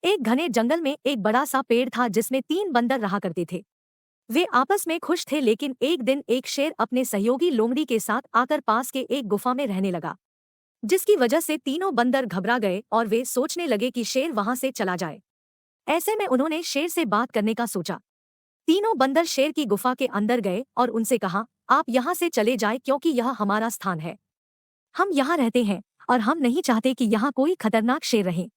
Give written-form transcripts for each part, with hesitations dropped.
एक घने जंगल में एक बड़ा सा पेड़ था जिसमें 3 बंदर रहा करते थे। वे आपस में खुश थे, लेकिन एक दिन एक शेर अपने सहयोगी लोमड़ी के साथ आकर पास के एक गुफा में रहने लगा, जिसकी वजह से तीनों बंदर घबरा गए और वे सोचने लगे कि शेर वहां से चला जाए। ऐसे में उन्होंने शेर से बात करने का सोचा। तीनों बंदर शेर की गुफा के अंदर गए और उनसे कहा, आप यहाँ से चले जाए क्योंकि यह हमारा स्थान है। हम यहाँ रहते हैं और हम नहीं चाहते कि यहाँ कोई खतरनाक शेर रहे।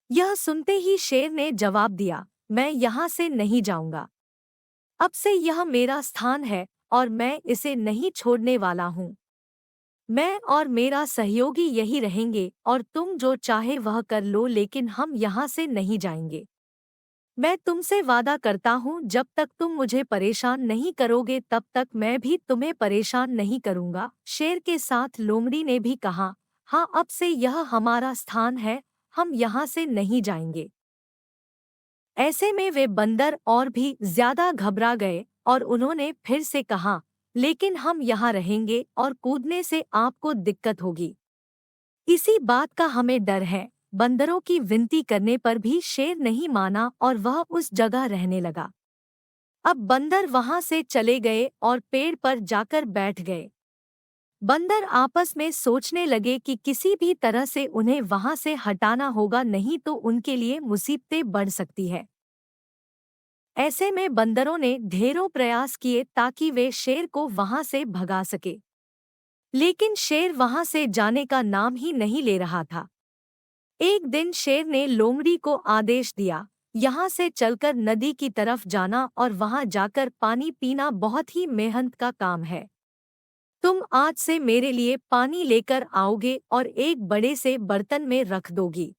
यह सुनते ही शेर ने जवाब दिया, मैं यहाँ से नहीं जाऊंगा। अब से यह मेरा स्थान है और मैं इसे नहीं छोड़ने वाला हूँ। मैं और मेरा सहयोगी यही रहेंगे और तुम जो चाहे वह कर लो, लेकिन हम यहाँ से नहीं जाएंगे। मैं तुमसे वादा करता हूँ, जब तक तुम मुझे परेशान नहीं करोगे तब तक मैं भी तुम्हें परेशान नहीं करूँगा। शेर के साथ लोमड़ी ने भी कहा, हाँ, अब से यह हमारा स्थान है, हम यहाँ से नहीं जाएंगे। ऐसे में वे बंदर और भी ज्यादा घबरा गए और उन्होंने फिर से कहा, लेकिन हम यहाँ रहेंगे और कूदने से आपको दिक्कत होगी। इसी बात का हमें डर है। बंदरों की विनती करने पर भी शेर नहीं माना और वह उस जगह रहने लगा। अब बंदर वहां से चले गए और पेड़ पर जाकर बैठ गए। बंदर आपस में सोचने लगे कि किसी भी तरह से उन्हें वहां से हटाना होगा, नहीं तो उनके लिए मुसीबतें बढ़ सकती है। ऐसे में बंदरों ने ढेरों प्रयास किए ताकि वे शेर को वहां से भगा सके, लेकिन शेर वहां से जाने का नाम ही नहीं ले रहा था। एक दिन शेर ने लोमड़ी को आदेश दिया, यहाँ से चलकर नदी की तरफ जाना और वहां जाकर पानी पीना बहुत ही मेहनत का काम है। तुम आज से मेरे लिए पानी लेकर आओगे और एक बड़े से बर्तन में रख दोगी।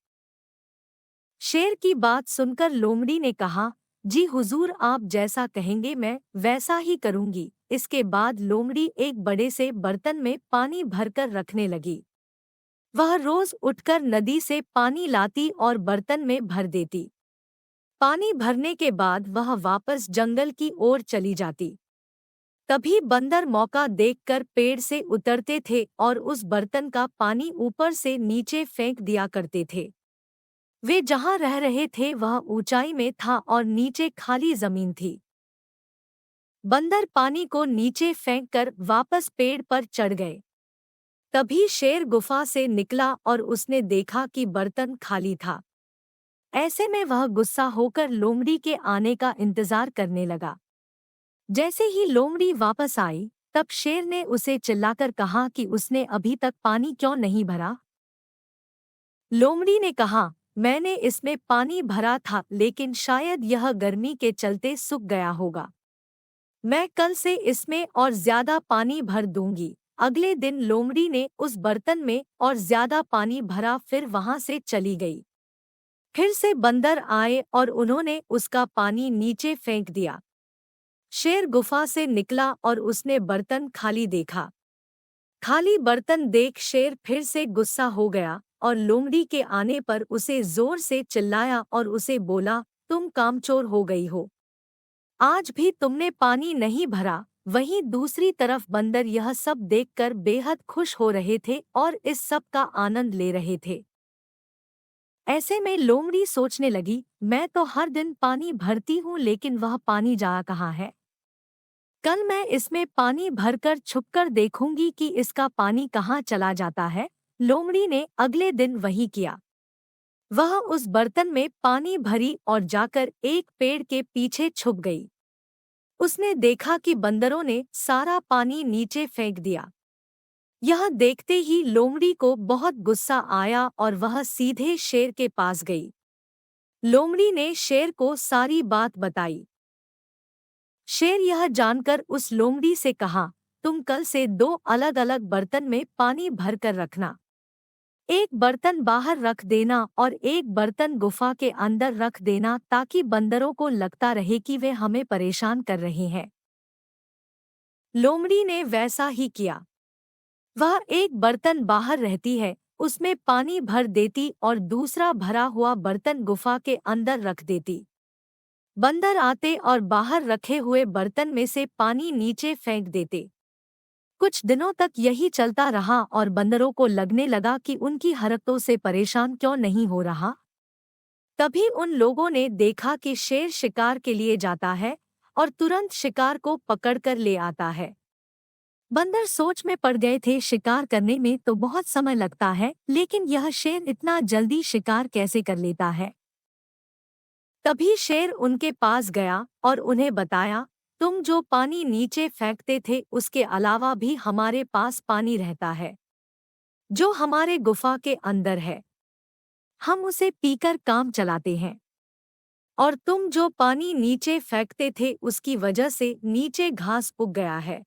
शेर की बात सुनकर लोमड़ी ने कहा, जी हुजूर, आप जैसा कहेंगे मैं वैसा ही करूंगी। इसके बाद लोमड़ी एक बड़े से बर्तन में पानी भरकर रखने लगी। वह रोज उठकर नदी से पानी लाती और बर्तन में भर देती। पानी भरने के बाद वह वापस जंगल की ओर चली जाती। तभी बंदर मौका देखकर पेड़ से उतरते थे और उस बर्तन का पानी ऊपर से नीचे फेंक दिया करते थे। वे जहां रह रहे थे वह ऊंचाई में था और नीचे खाली जमीन थी। बंदर पानी को नीचे फेंककर वापस पेड़ पर चढ़ गए। तभी शेर गुफा से निकला और उसने देखा कि बर्तन खाली था। ऐसे में वह गुस्सा होकर लोमड़ी के आने का इंतजार करने लगा। जैसे ही लोमड़ी वापस आई, तब शेर ने उसे चिल्लाकर कहा कि उसने अभी तक पानी क्यों नहीं भरा। लोमड़ी ने कहा, मैंने इसमें पानी भरा था, लेकिन शायद यह गर्मी के चलते सूख गया होगा। मैं कल से इसमें और ज्यादा पानी भर दूंगी। अगले दिन लोमड़ी ने उस बर्तन में और ज्यादा पानी भरा, फिर वहां से चली गई। फिर से बंदर आए और उन्होंने उसका पानी नीचे फेंक दिया। शेर गुफा से निकला और उसने बर्तन खाली देखा। खाली बर्तन देख शेर फिर से गुस्सा हो गया और लोमड़ी के आने पर उसे जोर से चिल्लाया और उसे बोला, तुम कामचोर हो गई हो, आज भी तुमने पानी नहीं भरा। वहीं दूसरी तरफ बंदर यह सब देखकर बेहद खुश हो रहे थे और इस सब का आनंद ले रहे थे। ऐसे में लोमड़ी सोचने लगी, मैं तो हर दिन पानी भरती हूँ, लेकिन वह पानी जा कहाँ है। कल मैं इसमें पानी भरकर छुपकर देखूंगी कि इसका पानी कहाँ चला जाता है। लोमड़ी ने अगले दिन वही किया। वह उस बर्तन में पानी भरी और जाकर एक पेड़ के पीछे छुप गई। उसने देखा कि बंदरों ने सारा पानी नीचे फेंक दिया। यह देखते ही लोमड़ी को बहुत गुस्सा आया और वह सीधे शेर के पास गई। लोमड़ी ने शेर को सारी बात बताई। शेर यह जानकर उस लोमड़ी से कहा, तुम कल से 2 अलग-अलग बर्तन में पानी भरकर रखना। एक बर्तन बाहर रख देना और एक बर्तन गुफा के अंदर रख देना, ताकि बंदरों को लगता रहे कि वे हमें परेशान कर रहे हैं। लोमड़ी ने वैसा ही किया। वह एक बर्तन बाहर रहती है, उसमें पानी भर देती और दूसरा भरा हुआ बर्तन गुफा के अंदर रख देती। बंदर आते और बाहर रखे हुए बर्तन में से पानी नीचे फेंक देते। कुछ दिनों तक यही चलता रहा और बंदरों को लगने लगा कि उनकी हरकतों से परेशान क्यों नहीं हो रहा। तभी उन लोगों ने देखा कि शेर शिकार के लिए जाता है और तुरंत शिकार को पकड़कर ले आता है। बंदर सोच में पड़ गए थे, शिकार करने में तो बहुत समय लगता है, लेकिन यह शेर इतना जल्दी शिकार कैसे कर लेता है। तभी शेर उनके पास गया और उन्हें बताया, तुम जो पानी नीचे फेंकते थे उसके अलावा भी हमारे पास पानी रहता है, जो हमारे गुफा के अंदर है। हम उसे पीकर काम चलाते हैं। और तुम जो पानी नीचे फेंकते थे उसकी वजह से नीचे घास उग गया है।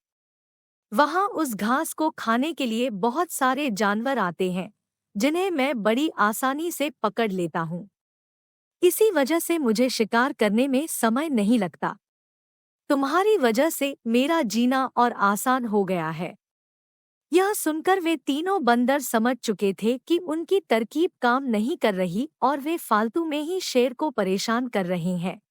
वहां उस घास को खाने के लिए बहुत सारे जानवर आते हैं, जिन्हें मैं बड़ी आसानी से पकड़ लेता हूँ। इसी वजह से मुझे शिकार करने में समय नहीं लगता। तुम्हारी वजह से मेरा जीना और आसान हो गया है। यह सुनकर वे तीनों बंदर समझ चुके थे कि उनकी तरकीब काम नहीं कर रही और वे फालतू में ही शेर को परेशान कर रहे हैं।